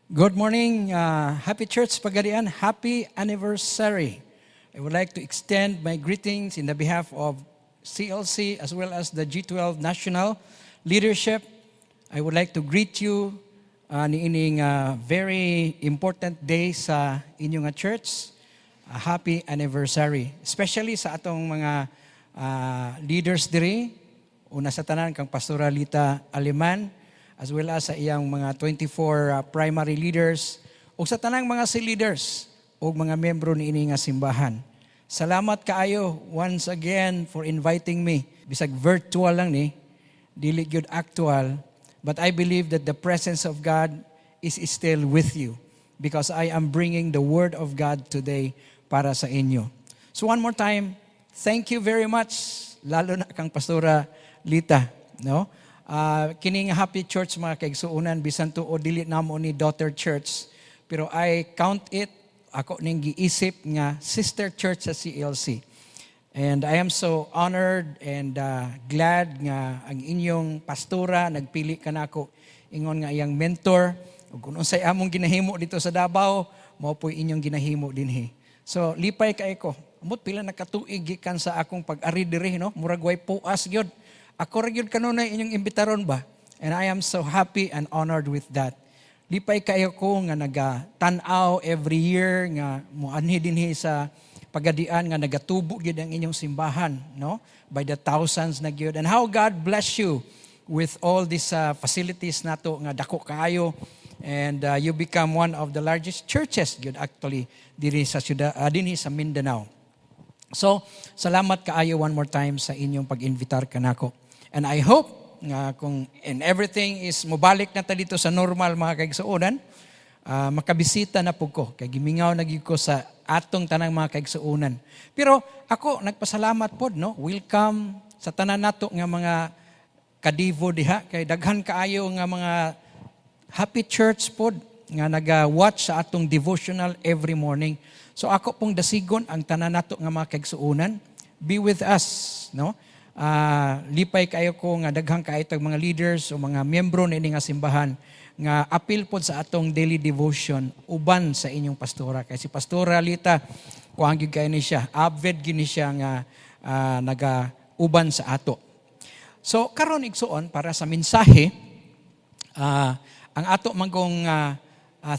Good morning, Happy Church Pagadian. Happy anniversary. I would like to extend my greetings in the behalf of CLC as well as the G12 National Leadership. I would like to greet you niining very important day sa inyong church. Happy anniversary. Especially sa atong mga leaders diri. Una sa tanan kang Pastora Lita Aliman, as well as sa iyang mga 24 primary leaders, o sa tanang mga leaders o mga membro ni ini nga simbahan. Salamat kaayo once again for inviting me. Bisag virtual lang ni, dili gyud actual, but I believe that the presence of God is still with you because I am bringing the Word of God today para sa inyo. So one more time, thank you very much, lalo na kang Pastora Lita, no? Kining Happy Church mga kaigsuunan bisan to o dili namo ni daughter church, pero I count it ako ning giisip nga sister church sa CLC. And I am so honored and glad nga ang inyong pastora nagpili kanako ingon nga iyang mentor ug kun unsay among ginahimo dito sa Davao mao po'y inyong ginahimo dinhi. So lipay kay ko. Amot pila nakatuig gikan sa akong pag-ari diri, no? Murag way puas gyud. Ako rin yun kanunay inyong imbitaron ba? And I am so happy and honored with that. Lipay kayo ko nga naga-tanaw every year nga muanhi dinhi sa pagadian nga nagatubo gyud ang inyong simbahan, no? By the thousands na gyud. And how God bless you with all these facilities nato nga dako kaayo, and you become one of the largest churches gyud actually diri sa dinhi sa Mindanao. So, salamat kaayo one more time sa inyong pag-invitar kanako. And I hope nga kung everything is mobalik na ta dito sa normal mga kaigsuonan, makabisita na po ko. Kay gimingaw na gyud ko sa atong tanang mga kaigsuonan. Pero ako nagpasalamat pod, no? Welcome sa tanan nato nga mga kadivo diha, kay daghan kaayo nga mga Happy Church pod nga naga-watch sa atong devotional every morning. So ako pong dasigon ang tanan nato nga mga kaigsuonan, be with us, no? Lipay kayo ko nga daghang kaaytag mga leaders o mga miyembro ni nga simbahan nga apil pod sa atong daily devotion uban sa inyong pastora. Kay si Pastora Lita kuang gyud kay ni siya, avid gini siya nga naga-uban sa ato. So karon igsuon para sa mensahe, ang ato mangkong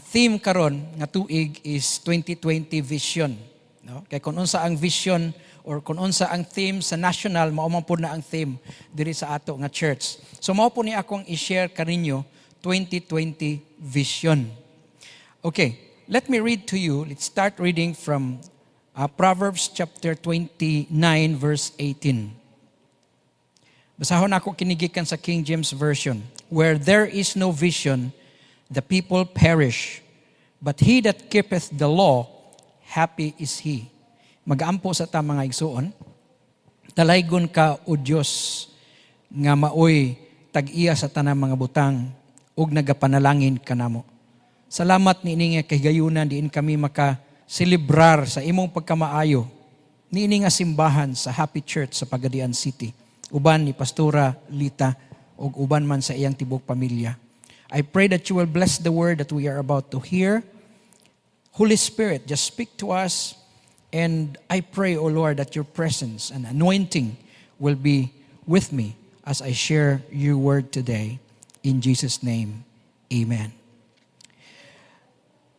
theme karon nga tuig is 2020 vision, no? Kay kun unsa ang vision or kung unsa ang theme sa national, mao man pud na ang theme diri sa ato nga church. So mao po ni akong i-share kaninyo 2020 vision. Okay, let me read to you. Let's start reading from Proverbs chapter 29 verse 18. Basahon ako kinigikan sa King James Version. Where there is no vision, the people perish. But he that keepeth the law, happy is he. Mag-aampo sa ta mga igsuon, talaygon ka o Diyos nga maoy tag-iya sa tanang mga butang ug nagapanalangin kanamo. Salamat niini nga kahigayunan diin kami maka-celebrar sa imong pagkamaayo niini nga simbahan sa Happy Church sa Pagadian City. Uban ni Pastora Lita ug uban man sa iyang tibok pamilya. I pray that you will bless the word that we are about to hear. Holy Spirit, just speak to us. And I pray, O Lord, that your presence and anointing will be with me as I share your word today. In Jesus' name, amen.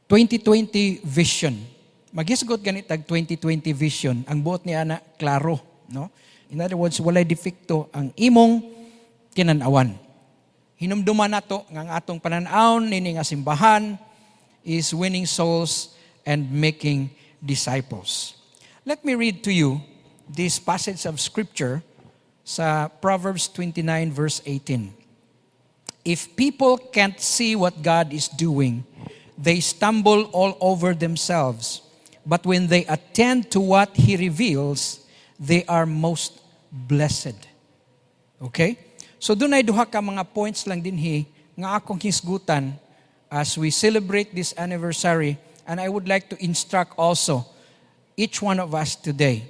2020 vision. Magisgot ganitag 2020 vision. Ang buot niya na klaro, no? In other words, walay defekto ang imong kinanawan. Hinumduman nato nga ang atong pananaon nini nga simbahan is winning souls and making disciples. Let me read to you this passage of scripture sa Proverbs 29 verse 18. If people can't see what God is doing, they stumble all over themselves. But when they attend to what He reveals, they are most blessed. Okay? So dunay duha ka mga points lang dinhi nga akong hisgutan as we celebrate this anniversary. And I would like to instruct also each one of us today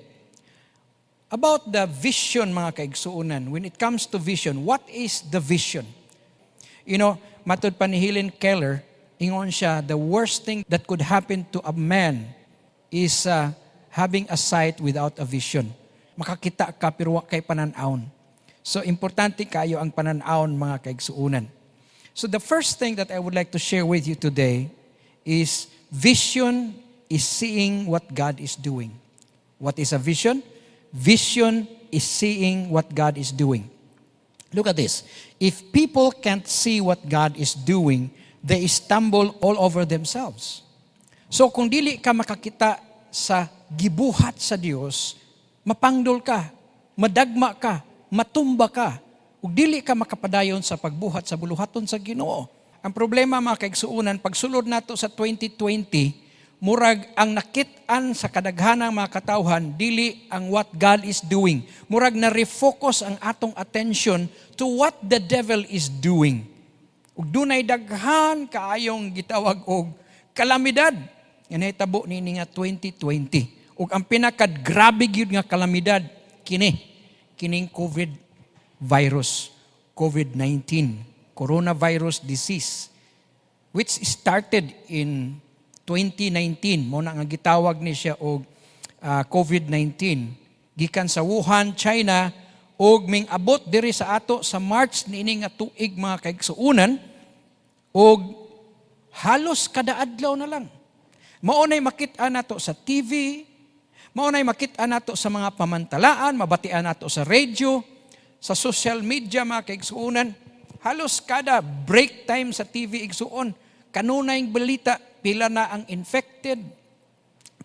about the vision, mga kaigsuunan. When it comes to vision, what is the vision? You know, matod pa ni Helen Keller, ingon siya, the worst thing that could happen to a man is having a sight without a vision. Makakita ka pero wa kay pananawon. So importante kayo ang pananawon mga kaigsuunan. So the first thing that I would like to share with you today is vision is seeing what God is doing. What is a vision? Vision is seeing what God is doing. Look at this. If people can't see what God is doing, they stumble all over themselves. So kung dili ka makakita sa gibuhat sa Dios, mapangdol ka, madagma ka, matumba ka, ug dili ka makapadayon sa pagbuhat sa buluhaton sa Ginoo. Ang problema mga kaigsuunan, pagsulod nato sa 2020, murag ang nakit-an sa kadaghanang mga katawhan, dili ang what God is doing. Murag na refocus ang atong attention to what the devil is doing. Ug dunay daghan kaayong gitawag og kalamidad. Yan ay tabo nini nga 2020. Ug ang pinakagrabe gyud nga kalamidad kining COVID virus, COVID-19, coronavirus disease, which started in 2019, mo na nga gitawag ni siya og COVID-19. Gikan sa Wuhan, China, og ming abot diri sa ato sa March niini nga tuig mga kaigsuunan, og halos kada adlaw na lang. Maunay makit-an nato sa TV, maunay makit-an nato sa mga pamantalaan, mabatian nato sa radio, sa social media mga kaigsuunan. Halos kada break time sa TV igsuon, kanunay ang balita, pila na ang infected,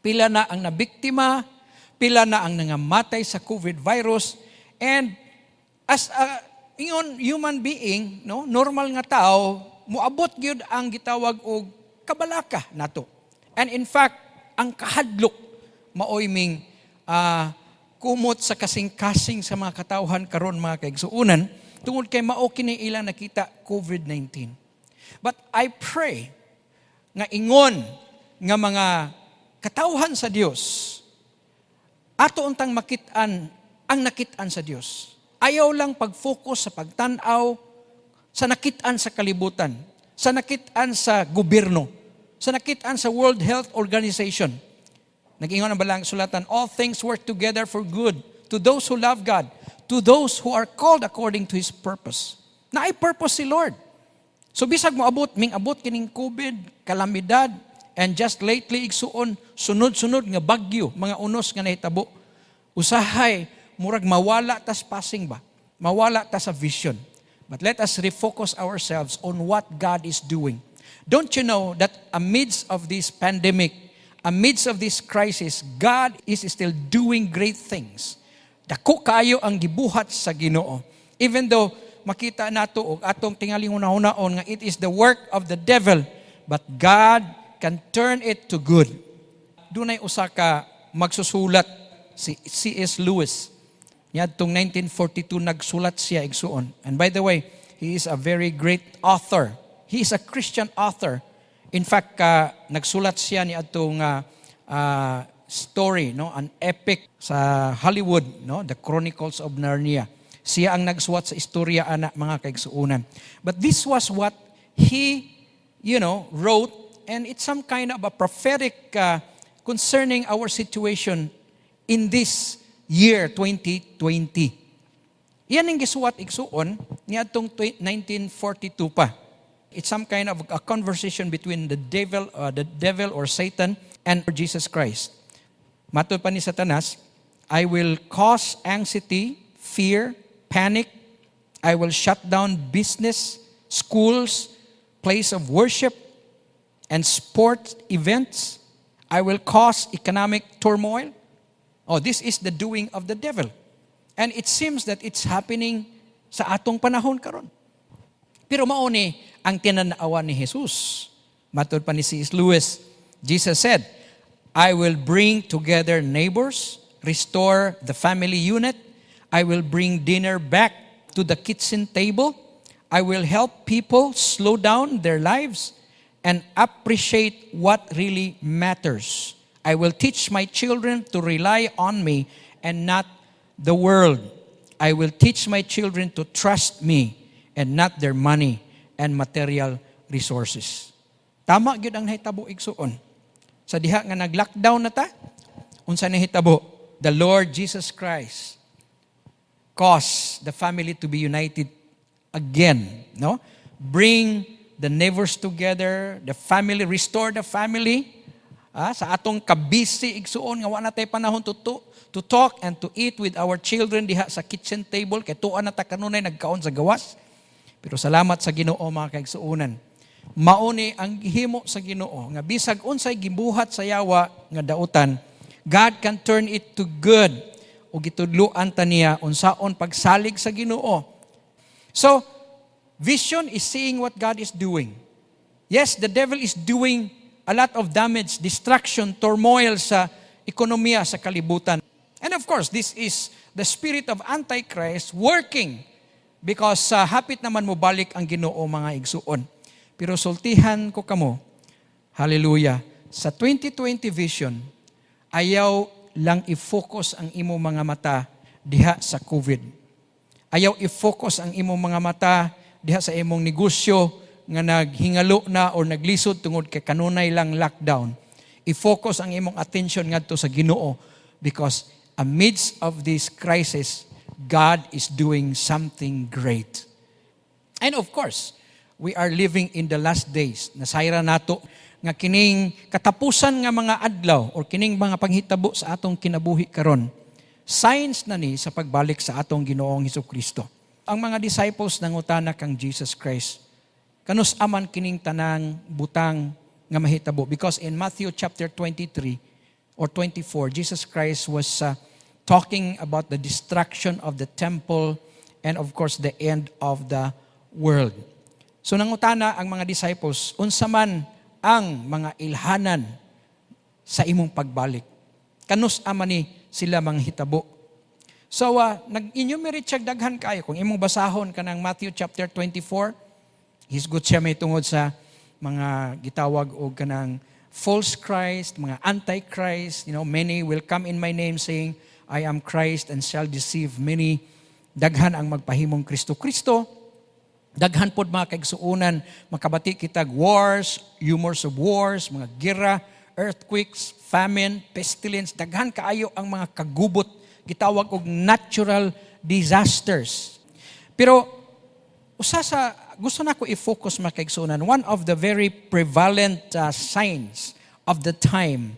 pila na ang nabiktima, pila na ang nangamatay sa COVID virus. And as a human being, no, normal nga tao, muabot gyud ang gitawag og kabalaka nato. And in fact, ang kahadlok maoy ming kumot sa kasing-kasing sa mga katawhan karon mga kaigsuunan tungod kay mao kini ilang nakita COVID-19. But I pray nga ingon nga mga katawhan sa Dios ato untang makit-an ang nakit-an sa Dios. Ayaw lang pag-focus sa pagtan-aw sa nakit-an sa kalibutan, sa nakit-an sa gobyerno, sa nakit-an sa World Health Organization. Nag-ingon ang balang sulatan, all things work together for good to those who love God, to those who are called according to His purpose. Na ay purpose si Lord. So bisag mo abot, ming abot kining COVID, kalamidad, and just lately igsuon, sunod-sunod nga bagyo, mga unos nga nahitabo. Usahay, murag mawala tas passing ba? Mawala tas sa vision. But let us refocus ourselves on what God is doing. Don't you know that amidst of this pandemic, amidst of this crisis, God is still doing great things. Dako kayo ang gibuhat sa Ginoo. Even though makita nato og atong tingaling una-unaon nga it is the work of the devil, but God can turn it to good. Dunay usa ka magsusulat si C.S. Lewis. Niadtong 1942 nagsulat siya igsuon. And by the way, he is a very great author. He is a Christian author. In fact, nagsulat siya niadtong story, no, an epic sa Hollywood, no, The Chronicles of Narnia. Siya ang nagsuwat sa istorya ana mga kaigsuunan. But this was what he, wrote, and it's some kind of a prophetic concerning our situation in this year 2020. Yan ang gisuwat igsuon niadtong 1942 pa. It's some kind of a conversation between the devil or Satan and Jesus Christ. Matod pa ni Satanas, I will cause anxiety, fear, panic. I will shut down business, schools, place of worship, and sport events. I will cause economic turmoil. Oh, this is the doing of the devil. And it seems that it's happening sa atong panahon karon. Pero mao ni ang tinanawan ni Jesus. Matod pa ni C.S. Lewis, Jesus said, I will bring together neighbors, restore the family unit. I will bring dinner back to the kitchen table. I will help people slow down their lives and appreciate what really matters. I will teach my children to rely on me and not the world. I will teach my children to trust me and not their money and material resources. Tama gyud ang nahitabo igsuon. Sa diha nga nag-lockdown na ta, unsa nahitabo? The Lord Jesus Christ caused the family to be united again, no? Bring the neighbors together, the family, restore the family. Sa atong kabisi igsuon nga wa na tay panahon to talk and to eat with our children diha sa kitchen table kay tuwa na ta kanunay nagkaon sa gawas. Pero salamat sa Ginoo mga kaigsuonan. Mauni ang gihimo sa Ginoo nga bisag unsay gibuhat sa yawa nga dautan, God can turn it to good o gitudloan ta niya unsaon pagsalig sa Ginoo. So, vision is seeing what God is doing. Yes, the devil is doing a lot of damage, distraction, turmoil sa ekonomiya sa kalibutan. And of course, this is the spirit of Antichrist working because hapit naman mo balik ang Ginoo mga igsuon. Pero sultihan ko kamo, hallelujah, sa 2020 vision, ayaw lang i-focus ang imo mga mata diha sa COVID. Ayaw i-focus ang imo mga mata diha sa imong negosyo nga naghingalo na o naglisod tungod kay kanunay lang lockdown. I-focus ang imong attention ngadto sa Ginoo because amidst of this crisis, God is doing something great. And of course, we are living in the last days. Nasayra nato nga kining katapusan nga mga adlaw or kining mga panghitabo sa atong kinabuhi karon. Signs na ni sa pagbalik sa atong Ginoong Hesukristo. Ang mga disciples nangutana kang Jesus Christ, kanus aman kining tanang butang nga mahitabo? Because in Matthew chapter 23 or 24, Jesus Christ was talking about the destruction of the temple and of course the end of the world. So nangutana ang mga disciples, unsa man ang mga ilhanan sa imong pagbalik? Kanus aman ni sila manghitabo? So nag-enumerate siya daghan kayo. Kung imong basahon kanang Matthew chapter 24, hisgot siya may tungod sa mga gitawag og kanang false Christ, mga antichrist. Many will come in my name saying, I am Christ, and shall deceive many. Daghan ang magpahimong Kristo-Kristo. Daghan pod mga kaigsuonan, makabati kitag wars, rumors of wars, mga gera, earthquakes, famine, pestilence. Daghan kaayo ang mga kagubot, gitawag og natural disasters. Pero gusto na ko i-focus mga kaigsuonan, one of the very prevalent signs of the time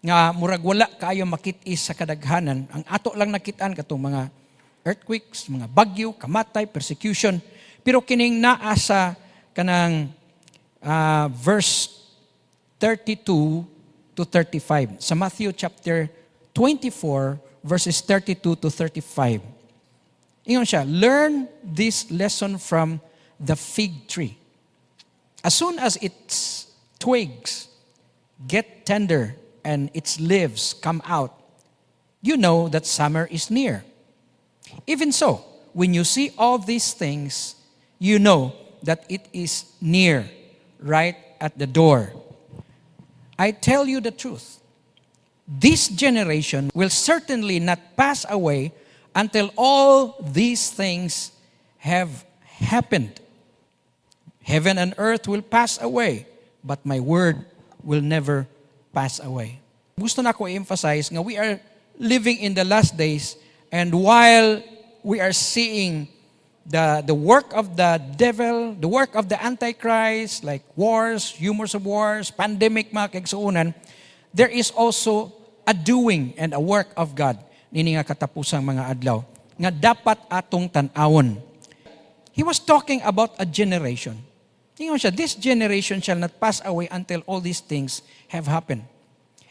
nga murag wala kaayo makit-is sa kadaghanan, ang ato lang nakitaan katong mga earthquakes, mga bagyo, kamatay, persecution. Pero kining naa sa kanang verse 32 to 35 sa Matthew chapter 24 verses 32 to 35. Ingon siya, learn this lesson from the fig tree. As soon as its twigs get tender and its leaves come out, you know that summer is near. Even so, when you see all these things, you know that it is near, right at the door. I tell you the truth. This generation will certainly not pass away until all these things have happened. Heaven and earth will pass away, but my word will never pass away. Gusto na ko i-emphasize nga we are living in the last days, and while we are seeing the work of the devil, the work of the Antichrist, like wars, rumors of wars, pandemic, mga kaigsuonan, there is also a doing and a work of God nini nga katapusang mga adlaw nga dapat atong tan-awon. He was talking about a generation. Tingnan siya, this generation shall not pass away until all these things have happened.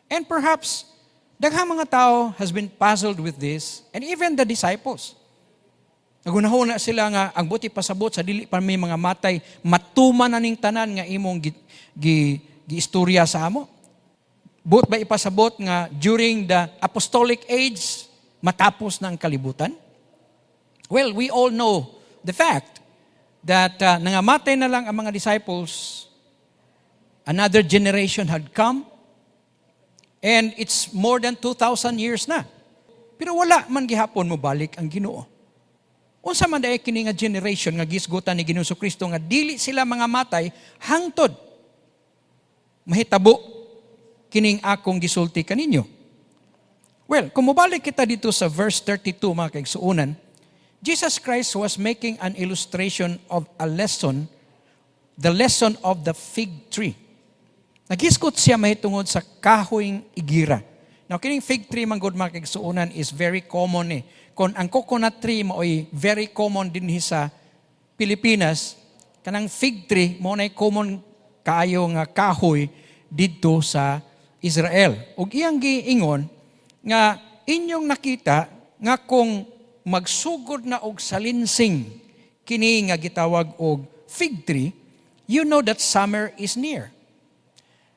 And perhaps daghang mga tao has been puzzled with this, and even the disciples. Nagunahon na sila nga ang buti pasabot sa dili pa may mga matay, matuman na ning tanan nga imong gi-istorya sa amo. But ba ipasabot nga during the apostolic age matapos na ang kalibutan? Well, we all know the fact that nangamatay na lang ang mga disciples, another generation had come, and it's more than 2,000 years na. Pero wala man gihapon mo balik ang Ginoo. Unsa man daay kini nga generation nga gisgutan ni Ginoo Kristo nga dili sila mga matay hangtod mahitabo kining akong gisulti kaninyo. Well, kung mabalik kita dito sa verse 32, mga kaigsuunan, Jesus Christ was making an illustration of a lesson, the lesson of the fig tree. Naghiskot siya mahitungod sa kahoyng igira. Now, kining fig tree, mga mga kaigsuunan, is very common Kung ang coconut tree mo ay very common din sa Pilipinas, kanang fig tree mo na common kaayo nga kahoy didto sa Israel. Ug iyang giingon nga inyong nakita nga kung magsugod na og salinsing kini nga gitawag og fig tree, you know that summer is near.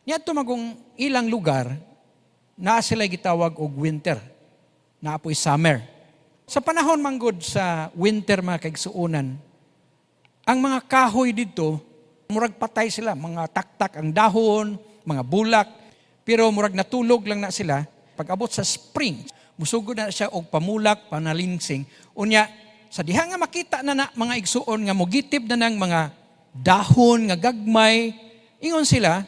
Niadto magong ilang lugar na sila gitawag og winter. Naapoy summer. Sa panahon manggod sa winter, mga kaigsuunan, ang mga kahoy dito, murag patay sila, mga taktak ang dahon, mga bulak, pero murag natulog lang na sila. Pag-abot sa spring, musugod na siya og pamulak, panalinsing. Unya, sa diha nga makita na mga igsuon nga mugitib na ng mga dahon nga gagmay, ingon sila,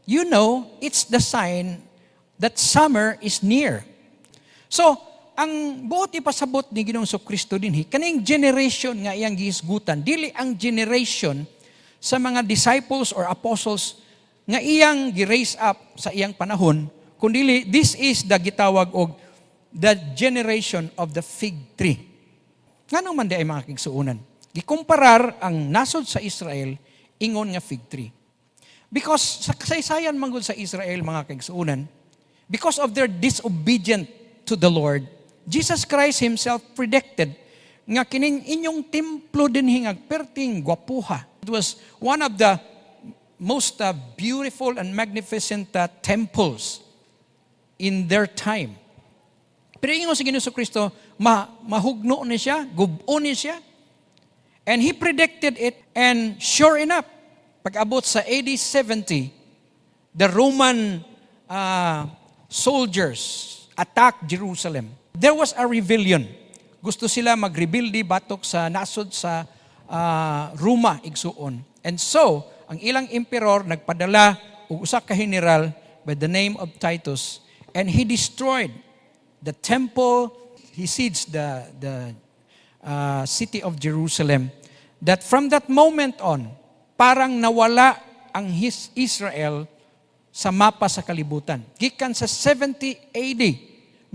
you know, it's the sign that summer is near. So, ang buot ipasabot ni Ginoong Kristo dinhi, kaning generation nga iyang gihisgutan, dili ang generation sa mga disciples or apostles nga iyang gi-raise up sa iyang panahon, kundi this is the gitawag og the generation of the fig tree. Nganong man di ay mga kigsuunan? Gikumparar ang nasod sa Israel ingon nga fig tree. Because sa kasaysayan manggod sa Israel, mga kigsuunan, because of their disobedient to the Lord, Jesus Christ Himself predicted nga kining inyong templo din hingag perting gwapuha. It was one of the most beautiful and magnificent temples in their time. Pero ingon sa Ginoong Kristo, mahugno ni siya, gubo ni siya. And He predicted it, and sure enough, pag-abot sa AD 70, the Roman soldiers attacked Jerusalem. There was a rebellion. Gusto sila mag-rebelde batok sa nasod sa Roma, igsuon. And so, ang ilang emperor nagpadala og usa ka general by the name of Titus, and he destroyed the temple, he sieged the city of Jerusalem. That from that moment on, parang nawala ang Israel sa mapa sa kalibutan. Gikan sa 70 AD,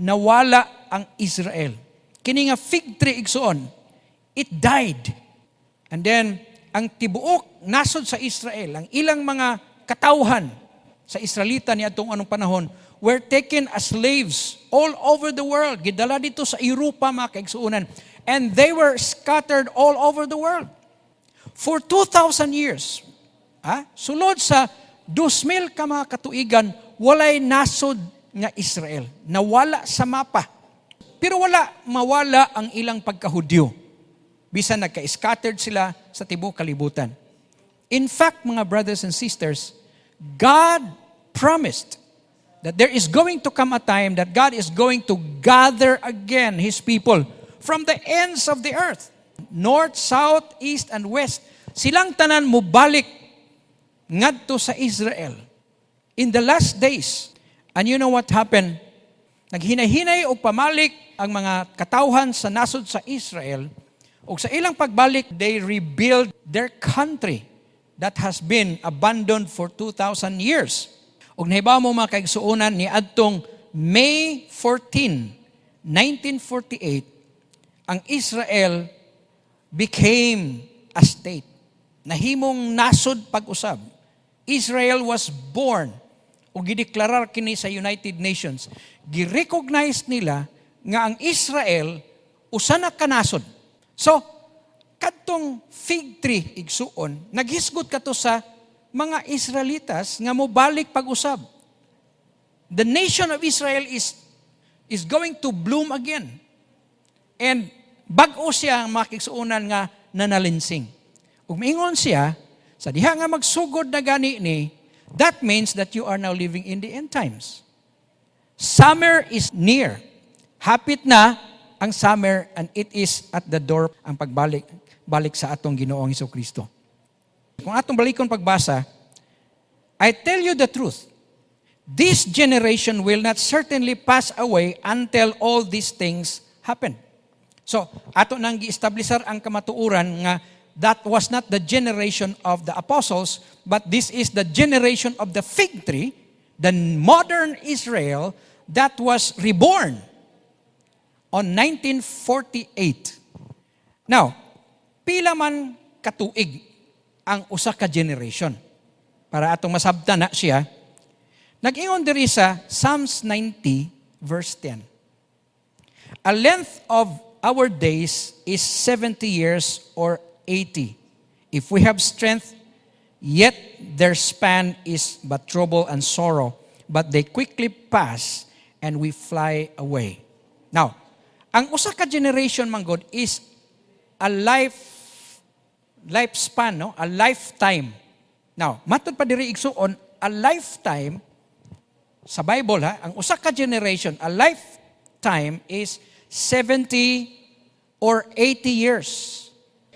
nawala ang Israel. Kini nga fig tree igsuon, it died. And then, ang tibuok nasod sa Israel, ang ilang mga katawhan sa Israelita ni atong anong panahon, were taken as slaves all over the world. Gidala dito sa Europa, mga kaigsuunan. And they were scattered all over the world. For 2,000 years, sulod sa 2,000 ka mga katuigan, walay nasod nga Israel. Nawala sa mapa. Pero mawala ang ilang pagkahudyo. Bisan nagka-scattered sila sa tibuok kalibutan. In fact, mga brothers and sisters, God promised that there is going to come a time that God is going to gather again His people from the ends of the earth. North, south, east, and west. Silang tanan mubalik ngadto sa Israel in the last days. And you know what happened? Naghinay-hinay o pamalik ang mga katawhan sa nasod sa Israel. O sa ilang pagbalik, they rebuild their country that has been abandoned for 2,000 years. O nahibaw mo mga kaigsuunan ni adtong May 14, 1948, ang Israel became a state. Nahimong nasod pag-usab. Israel was born o gideklarar kini sa United Nations. Girecognize nila nga ang Israel usa na kanasod. So, kadtong fig tree igsuon, naghisgot kato sa mga Israelitas nga mobalik pag-usab. The nation of Israel is going to bloom again. And bag-o siya ang makiksuunan nga nanalinsing. Ug miingon siya, sa diha nga magsugod na gani ni, that means that you are now living in the end times. Summer is near. Hapit na ang summer, and it is at the door ang pagbalik sa atong Ginoong Hesukristo. Kung atong balikon pagbasa, I tell you the truth, this generation will not certainly pass away until all these things happen. So, ato nang gi-establisher ang kamatuoran nga that was not the generation of the apostles, but this is the generation of the fig tree, the modern Israel that was reborn on 1948. Now, pila man katuig ang usa ka generation. Para atong masabtan na siya, nag-ingon diri sa Psalms 90 verse 10. A length of our days is 70 years or 80. If we have strength, yet their span is but trouble and sorrow, but they quickly pass and we fly away. Now, ang usa ka generation man God is a lifespan, no? A lifetime. Now, matod pa diri igsuon, a lifetime sa Bible ha, ang usa ka generation, a lifetime is 70 or 80 years.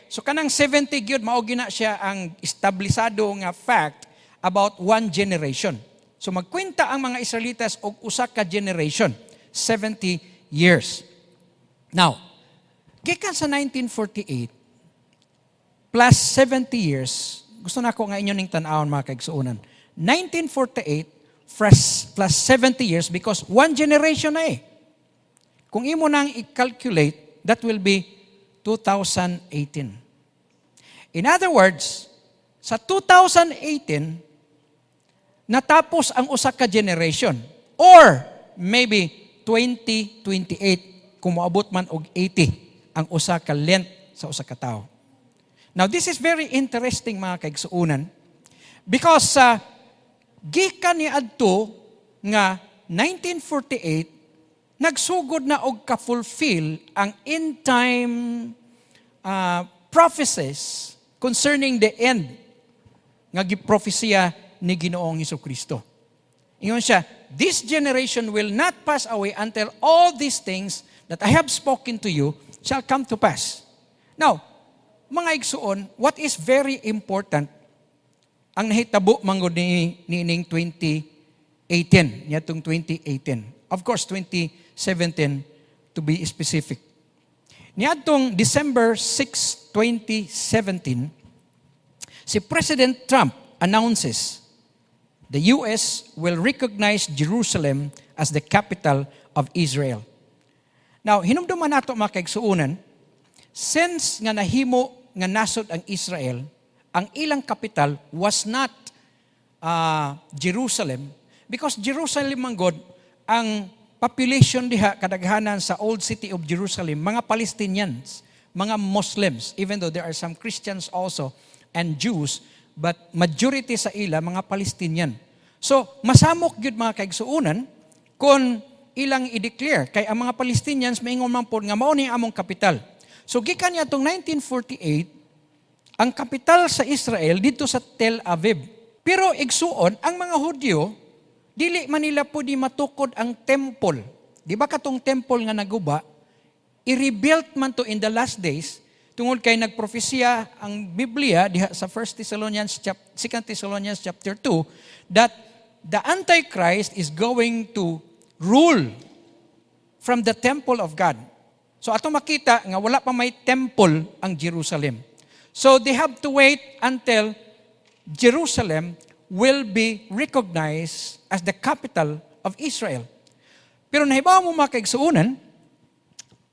So kanang 70 gyud mao gina siya ang establisado nga fact about one generation. So magkwenta ang mga Israelitas og usa ka generation, 70 years. Now, gikan sa 1948 plus 70 years, gusto na ko nga inyo ning tan-awon mga kaigsuonan. 1948 plus 70 years because one generation na eh. Kung imo nang i-calculate, that will be 2018. In other words, sa 2018, natapos ang usa ka generation. Or maybe 2028 kung moabot man og 80 ang usa ka length sa usa ka tawo. Now, this is very interesting mga kaigsuonan because gikan ni adto nga 1948 nagsugod na og ka-fulfill ang end time prophecies concerning the end nga giprofesiya ni Ginoong Hesukristo. Ingon siya, this generation will not pass away until all these things that I have spoken to you shall come to pass. Now, mga igsuon, what is very important ang nahitabo manggod ni ning 2018, niyatong 2018. Of course, 2017 to be specific. Niadtong December 6, 2017, si President Trump announces the US will recognize Jerusalem as the capital of Israel. Now, hinumduman nato mga kaigsuonan, since nga nahimo nga nasod ang Israel, ang ilang capital was not Jerusalem because Jerusalem man God, ang population diha kadaghanan sa old city of Jerusalem, mga Palestinians, mga Muslims, even though there are some Christians also and Jews, but majority sa ila mga Palestinian. So, masamok gyud mga kaigsuonan kung ilang i-declare kay ang mga Palestinians maingon man pod nga mao ni among kapital. So gikan niya tong 1948, ang kapital sa Israel dito sa Tel Aviv. Pero igsuon, ang mga Hudyo, dili man nila pwede matukod ang temple. Di ba katong temple nga naguba, i-rebuilt man to in the last days, tungod kay nagprofesya ang Biblia diha sa 2 Thessalonians chapter 2 that the Antichrist is going to rule from the temple of God. So ato makita nga wala pa may temple ang Jerusalem. So they have to wait until Jerusalem will be recognized as the capital of Israel. Pero nahibaw mo mga kaigsuonan,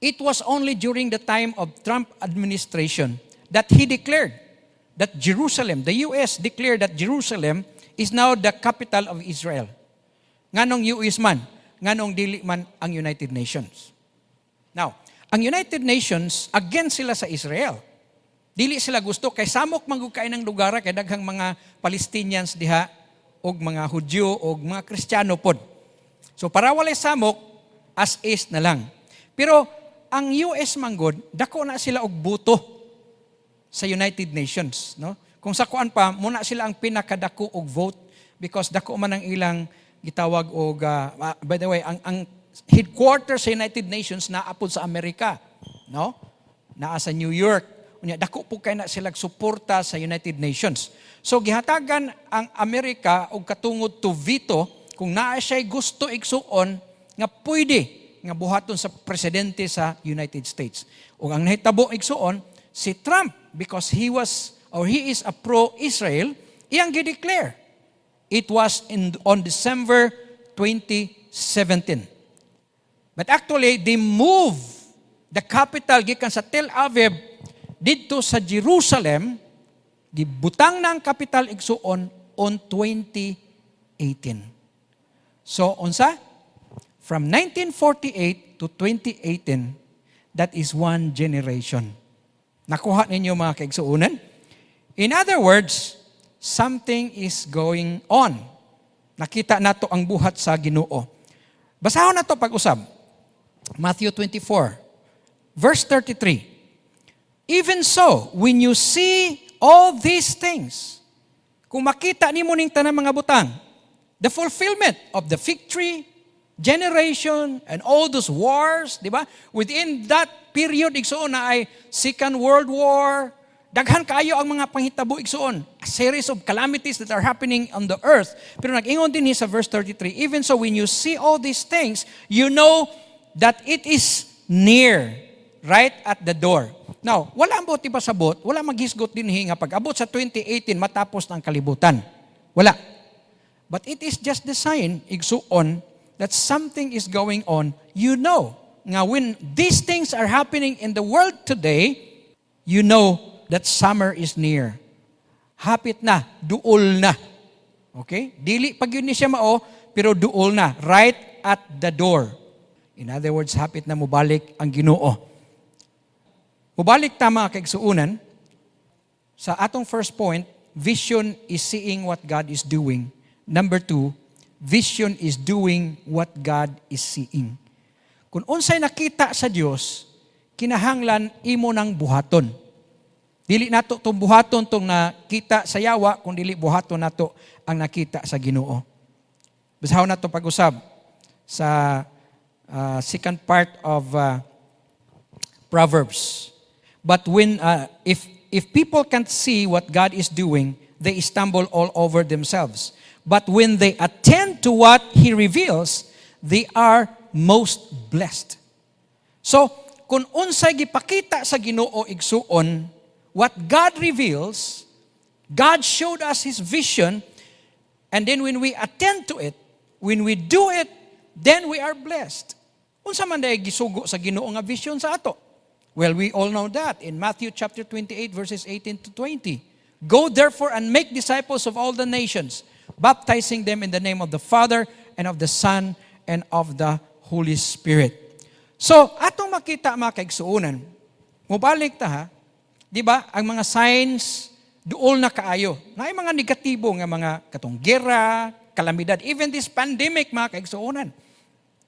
it was only during the time of Trump administration that he declared that Jerusalem, the US declared that Jerusalem is now the capital of Israel. Nganong US man, nganong dili man ang United Nations. Now, ang United Nations, against sila sa Israel. Dili sila gusto, kay samok manggugkain ng lugar, kay daghang mga Palestinians diha, og mga Hudyo, og mga Kristiyano pod. So para walay samok, as is na lang. Pero ang US manggod, dako na sila og buto sa United Nations. No? Kung sa kuan pa, muna sila ang pinakadako og vote because dako man ang ilang gitawag og, by the way, ang headquarters sa United Nations naapod sa Amerika, no? Naa sa New York. unya dako po kay na sila suporta sa United Nations. So gihatagan ang Amerika og katungod to veto kung naa siya gusto igsuon nga pwede nga buhaton sa presidente sa United States. Ug ang nahitabo igsuon si Trump, because he is a pro-Israel, iyang gi-declare. It was on December 2017. But actually, they moved the capital gikan sa Tel Aviv dito sa Jerusalem, gibutang na ang capital igsuon on 2018. So, unsa? From 1948 to 2018, that is one generation. Nakuha ninyo mga kaigsuunan? In other words, something is going on. Nakita nato ang buhat sa Ginoo. Basahon nato pag-usab. Matthew 24, verse 33. Even so, when you see all these things, kung makita nimo ning tanang mga butang, the fulfillment of the fig tree, generation, and all those wars, di ba? Within that period, igsuon na ay Second World War, daghan kayo ang mga panghitabo igsuon, a series of calamities that are happening on the earth. Pero nag-ingon din sa verse 33, even so when you see all these things, you know that it is near, right at the door. Now, wala ang buti pa sabot, wala maghisgot din nga pag-abot sa 2018 matapos ng kalibutan. Wala. But it is just the sign, igsuon, that something is going on. You know, nga when these things are happening in the world today, you know that summer is near. Hapit na, duol na. Okay? Dili pag yun ni siya mao, pero duol na, right at the door. In other words, hapit na mubalik ang Ginoo. Mubalik ta mga kaigsuunan, sa atong first point, vision is seeing what God is doing. Number 2, vision is doing what God is seeing. Kung unsay nakita sa Dios, kinahanglan imo nang buhaton. Dili nato tong buhaton tong nakita sa yawa, kung dili buhaton nato ang nakita sa Ginoo. Basahon nato pag-usab sa second part of Proverbs. But when if people can't see what God is doing, they stumble all over themselves. But when they attend to what He reveals, they are most blessed. So, kung unsay gipakita sa Ginoo igsuon, what God reveals, God showed us His vision, and then when we attend to it, when we do it, then we are blessed. Unsa man day gisugo sa Ginoo nga vision sa ato? Well, we all know that in Matthew chapter 28 verses 18 to 20. Go therefore and make disciples of all the nations, baptizing them in the name of the Father and of the Son and of the Holy Spirit. So, atong makita mga kaigsuunan, mubalik ta ha, di ba, ang mga signs, duol na kaayo. Na mga negatibo nga mga katong gera, kalamidad, even this pandemic mga kaigsuunan.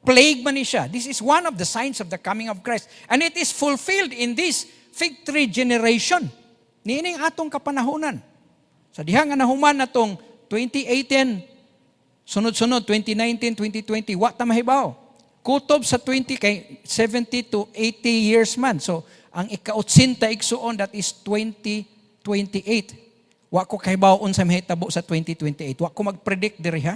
Plague man ni siya. This is one of the signs of the coming of Christ. And it is fulfilled in this fig tree generation. Niining atong kapanahunan. Sa diha nga nahuman natong 2018, sunod-sunod, 2019, 2020, wa ta mahibaw. Kutob sa 20 kay 70 to 80 years man. So, ang ika-80 igsuon, that is 2028. Wa ko kahibaw unsa mahitabo sa 2028. Wa ko mag-predict diri ha.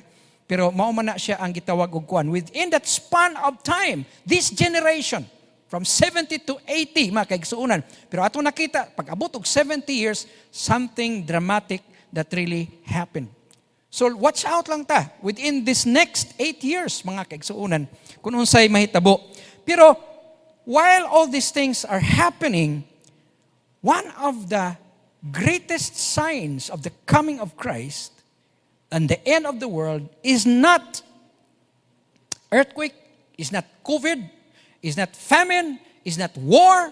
Pero mao man na siya ang gitawag og kuan. Within that span of time, this generation, from 70 to 80, mga kaigsuunan. Pero ato nakita, pag abot og 70 years, something dramatic that really happened. So watch out lang ta within this next 8 years, mga kaigsuunan, kung unsay mahitabo. Pero while all these things are happening, one of the greatest signs of the coming of Christ and the end of the world is not earthquake, is not COVID, is not famine, is not war,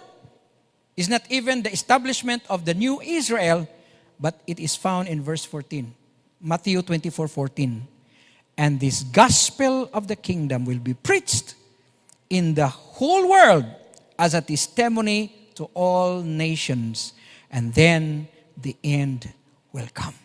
is not even the establishment of the new Israel, but it is found in verse 14. Matthew 24:14. And this gospel of the kingdom will be preached in the whole world as a testimony to all nations, and then the end will come.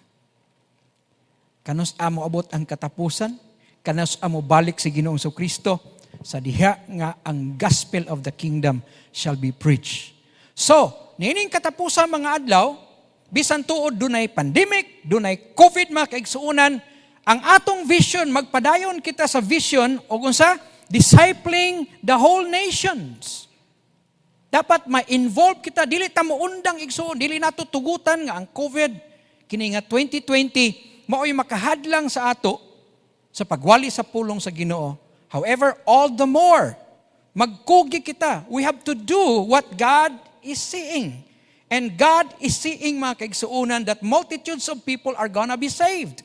Kanos amo abot ang katapusan, kanos amo balik si Ginoong Kristo, sa diha nga ang gospel of the kingdom shall be preached. So, nining katapusan mga adlaw, bisan tuod dunay pandemic, dunay COVID mga kaigsuunan, ang atong vision, magpadayon kita sa vision o kung sa discipling the whole nations. Dapat ma-involve kita, dili ta mo undang igsuon, dili nato tugutan nga ang COVID, kini nga 2020, mao'y makahadlang sa ato sa pagwali sa pulong sa Ginoo. However, all the more, magkugi kita. We have to do what God is seeing. And God is seeing mga kaigsuunan that multitudes of people are gonna be saved.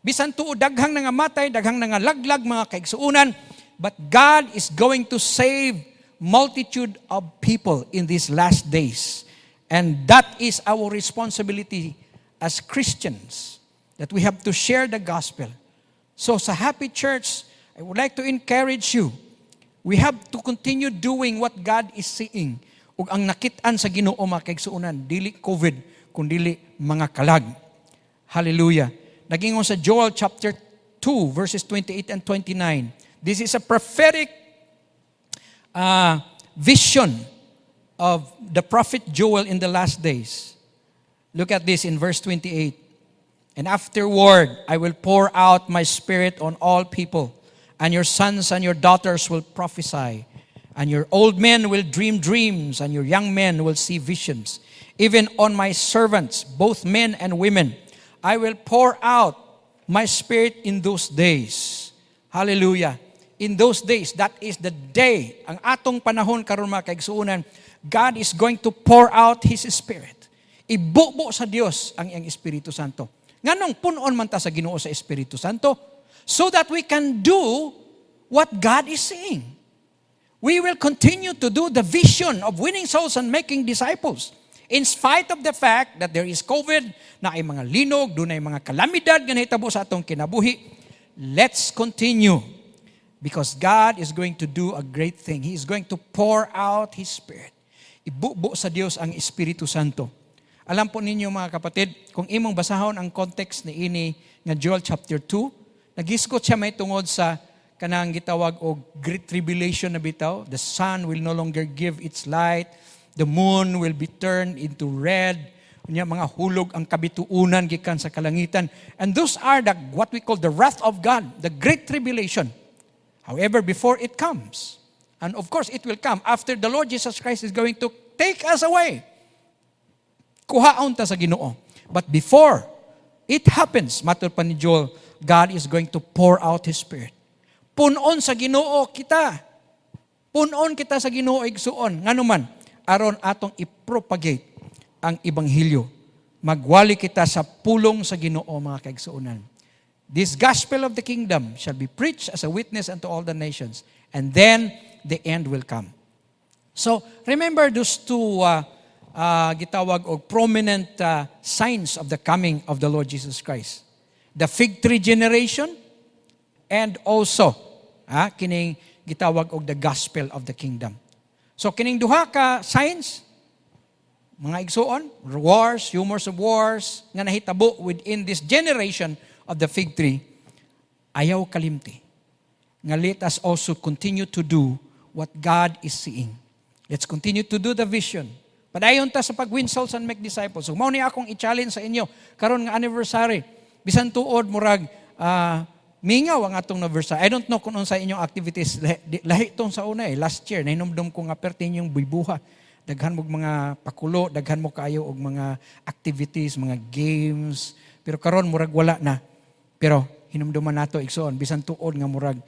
Bisan tuo daghang nga matay, daghang nga laglag mga kaigsuunan, but God is going to save multitude of people in these last days. And that is our responsibility as Christians, that we have to share the gospel. So sa Happy Church, I would like to encourage you, we have to continue doing what God is seeing. Ug ang nakit-an sa Ginoo mga kaigsuunan, dili COVID, kundi mga kalag. Hallelujah. Nagingon sa Joel chapter 2, verses 28 and 29. This is a prophetic vision of the prophet Joel in the last days. Look at this in verse 28. And afterward, I will pour out my spirit on all people, and your sons and your daughters will prophesy, and your old men will dream dreams, and your young men will see visions. Even on my servants, both men and women, I will pour out my spirit in those days. Hallelujah. In those days, that is the day, ang atong panahon karon mga kaigsuunan, God is going to pour out His Spirit. Ibubo sa Dios ang iyang Espiritu Santo. Nganong punon man ta sa Ginoo sa Espiritu Santo? So that we can do what God is saying. We will continue to do the vision of winning souls and making disciples. In spite of the fact that there is COVID, na ay mga linog, doon ay mga kalamidad, ganitabo sa atong kinabuhi, let's continue. Because God is going to do a great thing. He is going to pour out His Spirit. Ibubo sa Dios ang Espiritu Santo. Alam po ninyo mga kapatid, kung imong basahon ang context ni ini nga Joel chapter 2, nagisgot siya may tungod sa kanang gitawag og great tribulation na bitaw. The sun will no longer give its light. The moon will be turned into red. Unya mga hulog ang kabituunan gikan sa kalangitan. And those are what we call the wrath of God, the great tribulation. However, before it comes, and of course it will come after the Lord Jesus Christ is going to take us away. Kuhaon ta sa Ginoo. But before it happens, matur pa ni Joel, God is going to pour out His Spirit. Punon sa Ginoo kita. Punon kita sa Ginoo igsuon. Nganuman, aron atong i-propagate ang Ebanghelyo. Magwali kita sa pulong sa Ginoo mga kaigsuonan. This gospel of the kingdom shall be preached as a witness unto all the nations. And then the end will come. So, remember those two gitawag og prominent signs of the coming of the Lord Jesus Christ. The fig tree generation and also kining gitawag og the gospel of the kingdom. So kining duha ka signs, mga igsuon, wars, rumors of wars nga nahitabo within this generation of the fig tree, ayaw kalimti. Nga let us also continue to do what God is seeing. Let's continue to do the vision. Padayon ta sa pag-win souls and make disciples. So, mao ni akong i-challenge sa inyo karon nga anniversary. Bisan tuod murag mingaw ang atong anniversary. I don't know kung sa inyong activities. Lahi tong sa una last year nahinumdum ko nga pertin yung bubuha. Daghan mo mga pakulo, daghan mo kayo og mga activities, mga games. Pero karon murag wala na. Pero hinumduman nato igsoon bisan tuod nga murag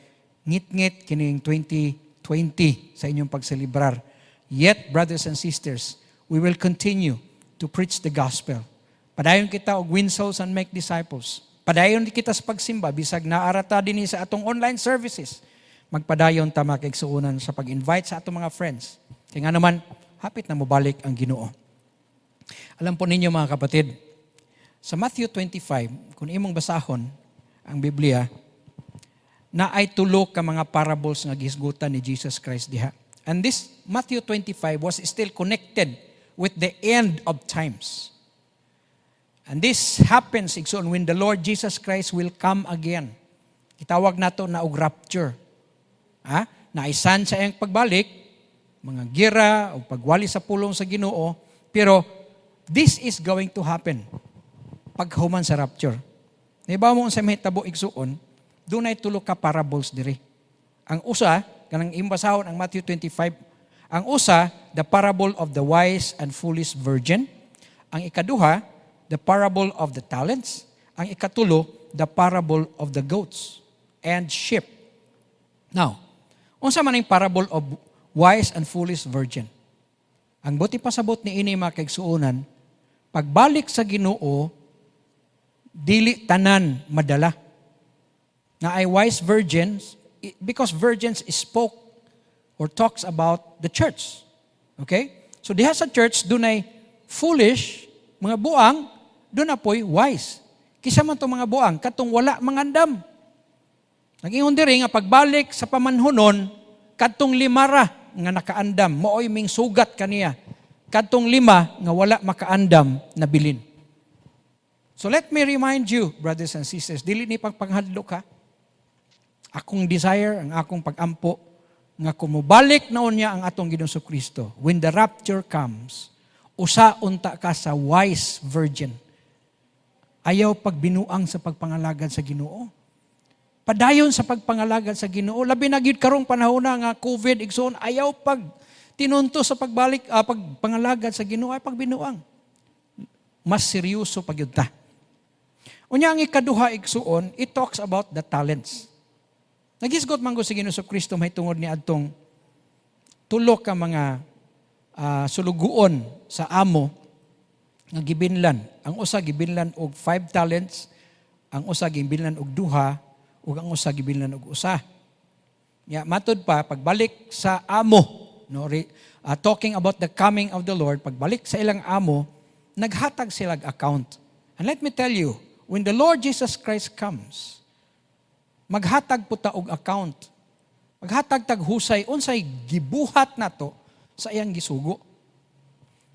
ngit-ngit kining 2020 sa inyong pagselebrar. Yet, brothers and sisters, we will continue to preach the gospel. Padayon kita og win souls and make disciples. Padayon kita sa pagsimba bisag naarata dinhi sa atong online services. Magpadayon ta makaigsuonan sa pag-invite sa atong mga friends. Kaya nga naman, hapit na mobalik ang Ginoo. Alam po ninyo mga kapatid, sa Matthew 25, kung imong basahon ang Biblia, na ay tulo ka mga parables nga gisgutan ni Jesus Christ diha. And this Matthew 25 was still connected with the end of times. And this happens igsoon when the Lord Jesus Christ will come again. Itawag nato na og rapture. Naisan sa iyang pagbalik, mga gira o pagwali sa pulong sa Ginoo, Pero this is going to happen pag human sa rapture. Naibaw mo sa mahitabo igsuon, doon ay tulo ka parables diri. Ang usa, kanang imbasahon ang Matthew 25, ang usa, the parable of the wise and foolish virgin. Ang ikaduha, the parable of the talents. Ang ikatulo, the parable of the goats and sheep. Now, unsa man ang parable of wise and foolish virgin? Ang buti pasabot ni ini mga kaigsuonan, pagbalik sa Ginoo, dili tanan madala. Na ay wise virgins, because virgins spoke or talks about the church. Okay? So diha sa church, doon ay foolish, mga buang, doon na po'y wise. Kisa man itong mga buang, katong wala mangandam. Nag-ingon diri nga pagbalik sa pamanhunon, katong limara nga nakaandam, mooy ming sugat kaniya. Katong lima nga wala makaandam na bilin. So let me remind you, brothers and sisters, dili ni pagpanghadlok ha. Akong desire, ang akong pagampo, nga kumubalik na unya ang atong Ginoong Kristo. When the rapture comes, usa-unta ka sa wise virgin. Ayaw pagbinuang sa pagpangalagad sa Ginoo. Padayon sa pagpangalagad sa Ginoo. Labi na gyud karong panahon na nga COVID igsoon, ayaw pag tinunto sa pagbalik pagpangalagad sa Ginoo ay pagbinuang. Mas seryoso pa gyud ta. Unya ang ikaduha igsuon, it talks about the talents. Nagisgot man ko si Ginoong Kristo mahitungod ni adtong tulo ka mga suluguon sa amo nga gibinlan. Ang usa gibinlan og 5 talents, ang usa gibinlan og 2, ug ang usa gibilnan og usa. Ya matud pa pagbalik sa amo, no, talking about the coming of the Lord, pagbalik sa ilang amo, naghatag sila account. And let me tell you, when the Lord Jesus Christ comes, maghatag po ta og account. Maghatag tag husay unsay gibuhat nato sa iyang gisugo.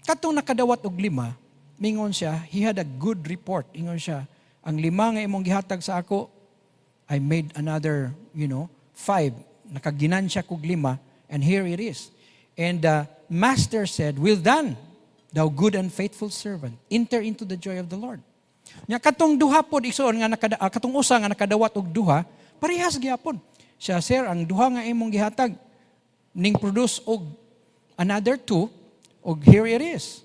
Katong nakadawat og 5, mingon siya, he had a good report. Ingon siya, ang 5 nga imong gihatag sa ako, I made another, 5. Nakaginansya kog 5, and here it is. And the master said, well done, thou good and faithful servant. Enter into the joy of the Lord. Nya katong duha pod igsoon nga katong usa nga nakadawat og 2, parehas gyapon. Siya, sir, ang 2 nga imong gihatag ning produce og another 2, og here it is.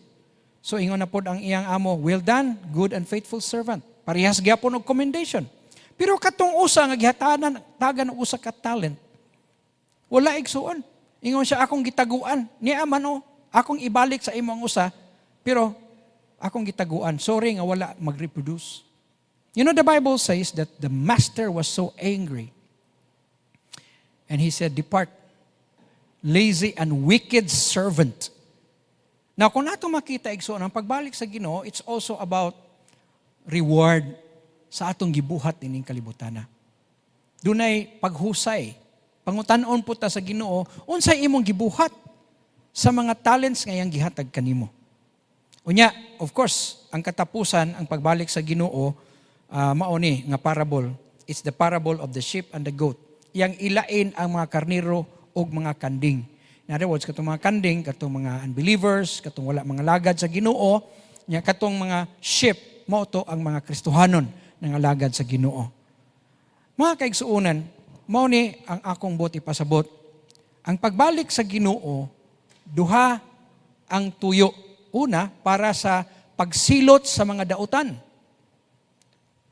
So ingon na pod ang iyang amo, well done, good and faithful servant. Parehas gyapon og commendation. Pero katong usa nga gihatanan tagan og usa ka talent, wala igsuon. Ingon siya, akong gitaguan. Niya man akong ibalik sa imong usa, pero akong gitaguan. Sorry nga wala mag-reproduce. You know, the Bible says that the master was so angry. And he said, depart, lazy and wicked servant. Now, kung nato makita igsoon, ang pagbalik sa Ginoo, it's also about reward sa atong gibuhat ining kalibutana. Dunay paghusay. Pangutanon po ta sa Ginoo, unsay imong gibuhat sa mga talents nga iyang gihatag kanimo. Unya, of course, ang katapusan, ang pagbalik sa Ginoo, mao ni nga parable. It's the parable of the sheep and the goat. Iyang ilain ang mga karniro ug mga kanding. In other words, katong mga kanding, katong mga unbelievers, katong wala mga lagad sa Ginoo, nya katong mga sheep, mao to ang mga Kristohanon ng alagad sa Ginoo. Mga kaigsuonan, mao ni ang akong buti pasabot. Ang pagbalik sa Ginoo, duha ang tuyo. Una, para sa pagsilot sa mga dautan.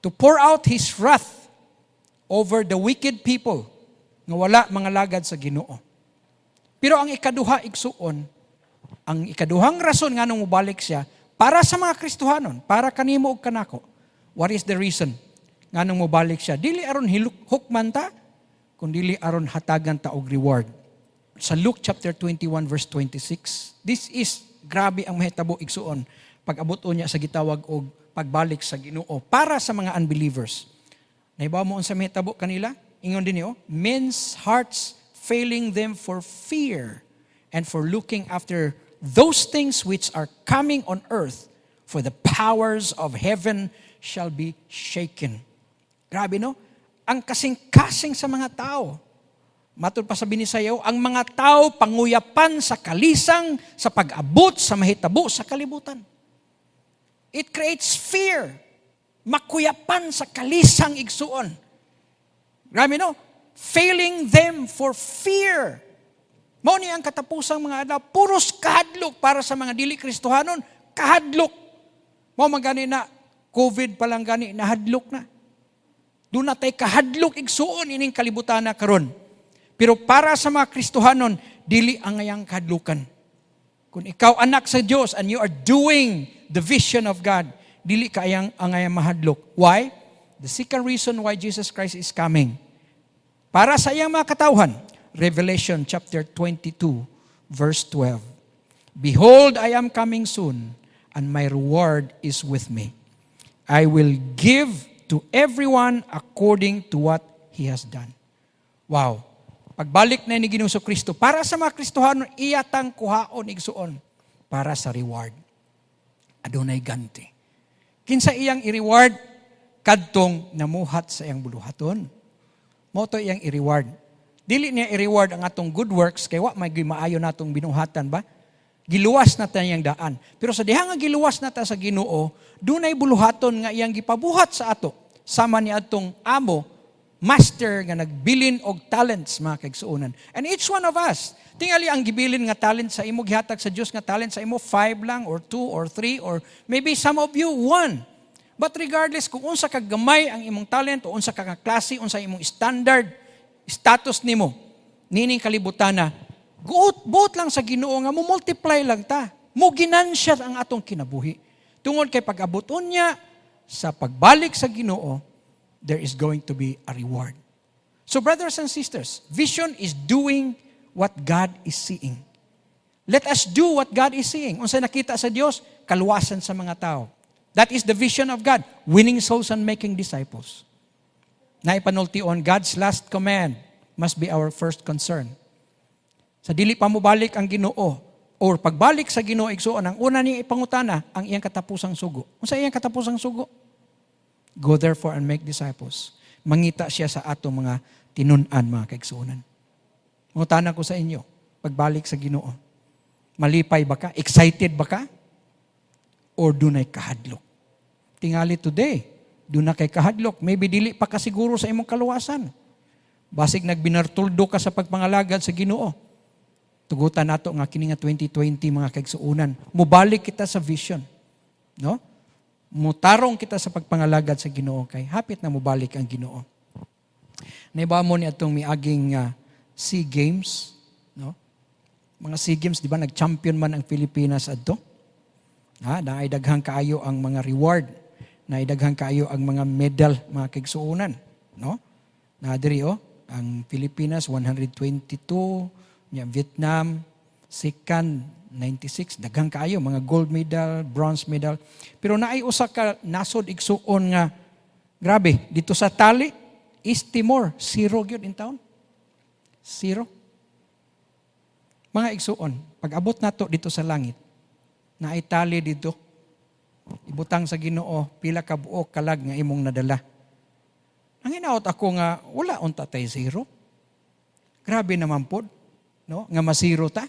To pour out His wrath over the wicked people nga wala mga lagad sa Ginoo. Pero ang ikaduha igsuon, ang ikaduhang rason nga nung mubalik siya, para sa mga Kristohanon, para kanimo ug kanako. What is the reason nga nung mubalik siya? Dili aron hukman ta, kundi aron hatagan ta og reward. Sa Luke chapter 21 verse 26, this is grabe ang mahitabo igsuon pag-abot niya sa gitawag og pagbalik sa Ginoo para sa mga unbelievers. Naibaw mo unsa mahitabo kanila? Ingon din niyo, men's hearts failing them for fear and for looking after those things which are coming on earth, for the powers of heaven shall be shaken. Grabe no? Ang kasing-kasing sa mga tao. matod pa sa binisayaw, ang mga tao panguyapan sa kalisang, sa pag-abot, sa mahitabo, sa kalibutan. It creates fear. Makuyapan sa kalisang igsuon. Grabe no? Failing them for fear. Mao ni ang katapusang mga adlaw, puros kahadlok para sa mga dili Kristohanon, kahadlok. Mao man gani na COVID pa lang gani nahadlok na. Doon na tayo kahadlok igsuon ining kalibutan na karon. Pero para sa mga Kristohanon, dili ang ngayang kahadlukan. Kung ikaw anak sa Diyos and you are doing the vision of God, dili ka ang ngayang mahadlok. Why? The second reason why Jesus Christ is coming. Para sa iyang mga katawhan, Revelation chapter 22, verse 12. Behold, I am coming soon, and my reward is with me. I will give to everyone according to what he has done. Wow. Pagbalik na ni Ginoong Kristo, para sa mga Kristohanon, iyatang kuhaon igsuon para sa reward. Adunay ganti. Kinsa iyang i-reward? Kadtong namuhat sa iyang buluhaton. Moto iyang i-reward. Dili niya i-reward ang atong good works, kaya wa may maayo natong binuhatan ba? Giluwas na tayo iyang daan. Pero sa diha nga giluwas na ta sa Ginoo, dunay buluhaton nga iyang gipabuhat sa ato. Sama ni atong amo, master nga nagbilin og talents mga kaigsuonan. And each one of us, tingali ang gibilin nga talent sa imo, gihatag sa Dios nga talent sa imo, 5 lang, or 2, or 3, or maybe some of you, 1. But regardless kung unsa ka gamay ang imong talent, o unsa ka klase, unsa imong standard, status nimo, nining kalibutan na, buot lang sa Ginoo nga mo multiply lang ta. Mo ginansya ang atong kinabuhi. Tungod kay pag-abuton niya sa pagbalik sa Ginoo, there is going to be a reward. So brothers and sisters, vision is doing what God is seeing. Let us do what God is seeing. Unsa nakita sa Dios, kaluwasan sa mga tao. That is the vision of God, winning souls and making disciples. Naipanultion, God's last command must be our first concern. Sa dili pa mo balik ang Ginoo, or pagbalik sa Ginoo igsuon, ang una niya ipangutana ang iyang katapusang sugo. Unsa iyang katapusang sugo? Go therefore and make disciples. Mangita siya sa atong mga tinun-an, mga kaigsuonan. Mangutana ko sa inyo, pagbalik sa Ginoo, malipay ba ka? Excited ba ka? Or dunay kahadlok? Tingali today, dunay kay kahadlok. Maybe dili pa ka siguro sa imong kaluwasan. Basig nagbinartuldo ka sa pagpangalagad sa Ginoo. Tugutan nato nga kini nga 2020 mga kaigsuonan. Mubalik kita sa vision. No? Mutarong kita sa pagpangalagad sa Ginoo kay hapit na mubalik ang Ginoo. Naiba mo ni atong miaging SEA Games, no? Mga SEA Games, di ba nag-champion man ang Pilipinas adto? Naidaghang kaayo ang mga reward, naidaghang kaayo ang mga medal, mga kaigsuonan, no? Diri ang Pilipinas 122, Vietnam second 96, daghang kaayo, mga gold medal, bronze medal. Pero naay usa ka nasod igsuon nga, grabe, dito sa tali, East Timor, 0 gyud in town. 0. Mga igsuon, pag abot nato dito sa langit, naay tali dito, ibutang sa Ginoo, pila ka buok kalag nga imong nadala. Ang hinaot ako nga, wala unta tay 0. Grabe naman pod, no? Nga masiro ta.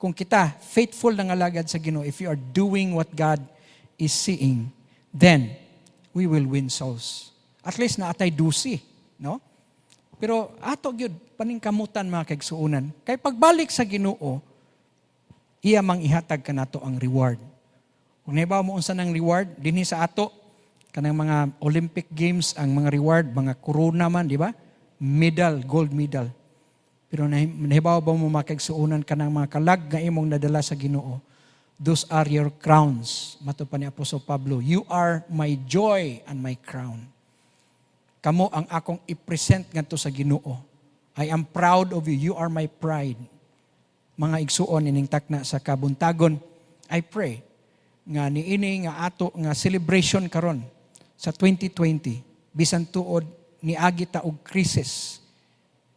Kung kita faithful na ngalagad sa Ginoo, if you are doing what God is seeing, then we will win souls. At least na atay dusi, no? Pero ato gyud paningkamutan mga kaigsuonan. Kay pagbalik sa Ginoo, iya mang ihatag kanato ang reward. Kung naibaw mo unsa nang reward dinhi sa ato kanang mga Olympic Games, ang mga reward, mga corona man, di ba? Medal, gold medal. Pero nahibaw ba mo makigsuunan ka ng mga kalag nga imong nadala sa Ginoo? Those are your crowns. Mato pa ni Apostol Pablo, you are my joy and my crown. Kamo ang akong i-present ngadto sa Ginoo. I am proud of you. You are my pride. Mga igsuon ining takna sa kabuntagon, I pray nga niini nga ato nga celebration karon sa 2020 bisan tuod ni agi ta og krisis.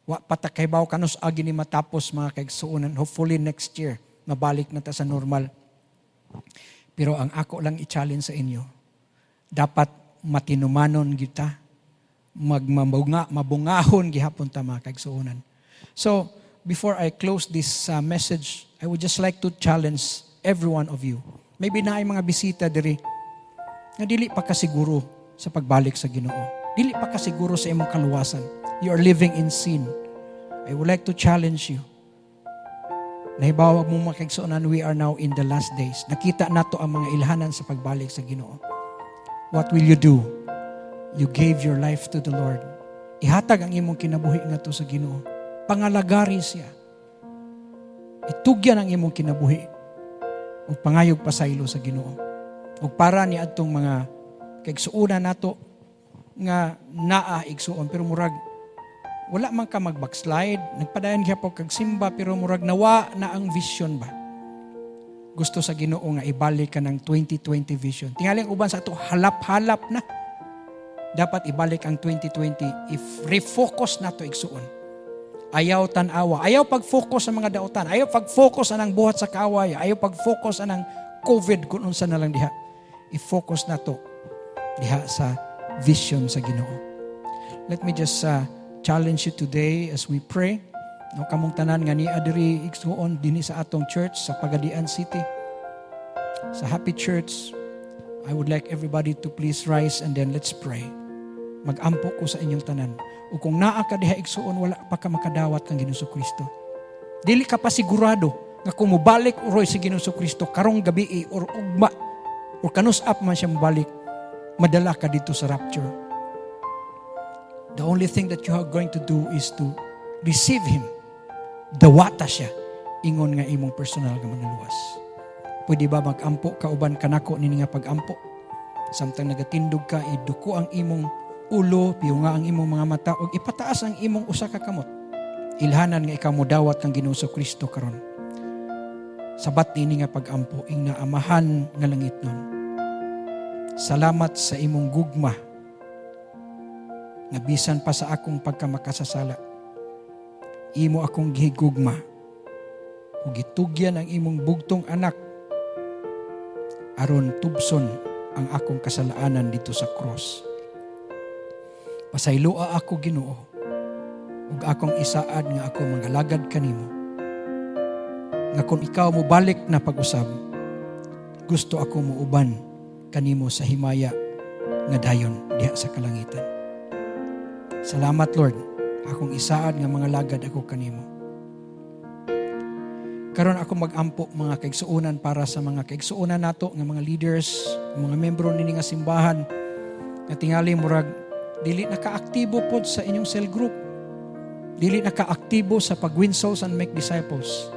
Wa patakaybaw kanos agi ni matapos mga kaigsuonan. Hopefully next year mabalik na ta sa normal. Pero ang ako lang i-challenge sa inyo, dapat matinumanon kita, mabungahon gihapon ta mga kaigsuonan. So, before I close this message, I would just like to challenge every one of you. Maybe na ay mga bisita diri na dili pa kasiguro sa pagbalik sa Ginoo. Dili pa kasiguro sa imong kaluwasan. You are living in sin. I would like to challenge you. Nahibawa mo makigsuonan, we are now in the last days. Nakita nato ang mga ilhanan sa pagbalik sa Ginoo. What will you do? You gave your life to the Lord. Ihatag ang imong kinabuhi ngadto sa Ginoo. Pangalagari siya. Itugyan ang imong kinabuhi. Ug pangayog pasaylo sa Ginoo. Ug para ni adtong mga kaigsuonan nato nga naa igsuon pero murag wala man ka mag-backslide, nagpadayon kaya po kag simba pero murag nawa na ang vision ba. Gusto sa Ginoo nga ibalik ka ng 2020 vision. Tingali ang uban sa ato halap-halap na. Dapat ibalik ang 2020 if refocus nato igsuon. Ayaw tanawa, ayaw pag-focus sa mga dautan, ayaw pag-focus anang buhat sa kaaway, ayaw pag-focus anang COVID kung unsa na lang diha. I-focus nato diha sa vision sa Ginoo. Let me just challenge you today as we pray. No, kamong tanan nga ni adiri igsuon dinhi sa atong church sa Pagadian City. Sa Happy Church, I would like everybody to please rise and then let's pray. Mag-ampo ko sa inyong tanan. O kung naa ka diha igsuon, wala pa ka makadawat kang Ginoo Kristo. Dili ka pa sigurado nga kung mobalik uroy si Ginoo Kristo karong gabi or ugma or kanus-up man siya mobalik, madala ka dito sa rapture. The only thing that you are going to do is to receive Him. Dawata siya. Ingon nga imong personal nga manaluwas. Pwede ba mag-ampo ka uban kanako nini nga pag-ampo? Samtang nagatindog ka, iduko ang imong ulo, piyunga ang imong mga mata, o ipataas ang imong usa ka kamot. Ilhanan nga ikaw modawat kang Ginoo Kristo karon. Sabat nini nga pag-ampo, ing naamahan nga langit nun. Salamat sa imong gugma, nga bisan pa sa akong pagkamakasasala. Imo akong gihigugma, o gitugyan ang imong bugtong anak, aron tubson ang akong kasalaanan dito sa cross. Pasaylua ako Ginoo, ug akong isaad nga ako mangalagad kanimo. Nga kung ikaw mo balik na pag-usab, gusto ako mo uban kanimo sa himaya nga dayon diha sa kalangitan. Salamat Lord, akong isaad nga mga lagad ako kanimo. Karon ako mag-ampo mga kaigsuonan para sa mga kaigsuonan nato nga mga leaders, mga membro nini nga simbahan nga tingali murag dili nakaaktibo pod sa inyong cell group. Dili nakaaktibo sa pag-win souls and make disciples.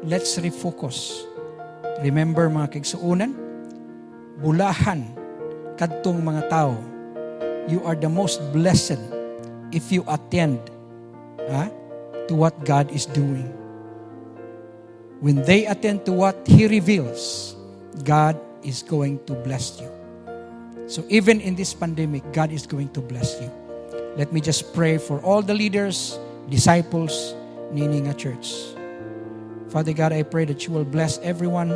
Let's refocus. Remember mga kaigsuonan, bulahan kadtong mga tao. You are the most blessed if you attend to what God is doing. When they attend to what He reveals, God is going to bless you. So even in this pandemic, God is going to bless you. Let me just pray for all the leaders, disciples, Nininga Church. Father God, I pray that you will bless every one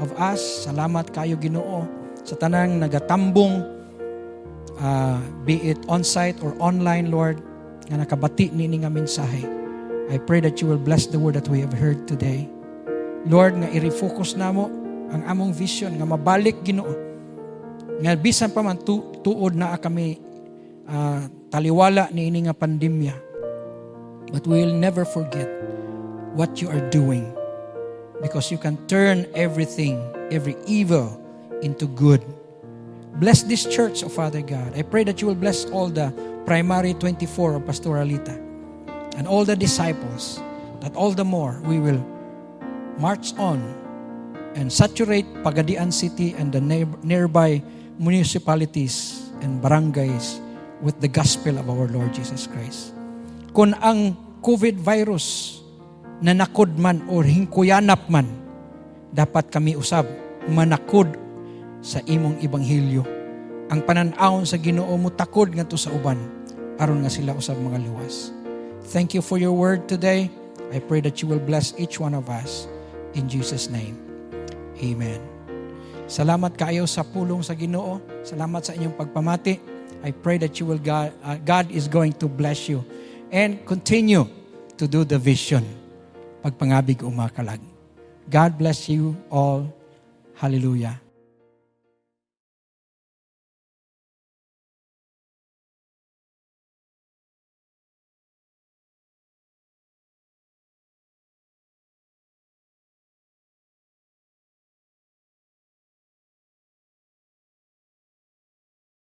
of us. Salamat kayo Ginoo sa tanang nagatambong, be it on-site or online, Lord, nga nakabati nini nga mensahe. I pray that you will bless the word that we have heard today. Lord, nga i-refocus namo ang among vision, nga mabalik Ginoo. Nga bisan pa man tuod na kami taliwala ni ini nga pandemya. But we will never forget what you are doing, because you can turn everything, every evil into good. Bless this church, O Father God. I pray that you will bless all the primary 24 of Pastoralita and all the disciples, that all the more we will march on and saturate Pagadian City and the nearby municipalities and barangays with the gospel of our Lord Jesus Christ. Kung ang COVID virus na nakod man o hingkuyanap man, dapat kami usab manakod sa imong ibanghilyo. Ang pananaon sa Ginoo mo takod ngadto sa uban aron nga sila usab mga luwas. Thank you for your word today. I pray that you will bless each one of us in Jesus' name. Amen. Salamat kayo sa pulong sa Ginoo. Salamat sa inyong pagpamati. I pray that you will God is going to bless you and continue to do the vision. Pagpangabig umakalag. God bless you all. Hallelujah.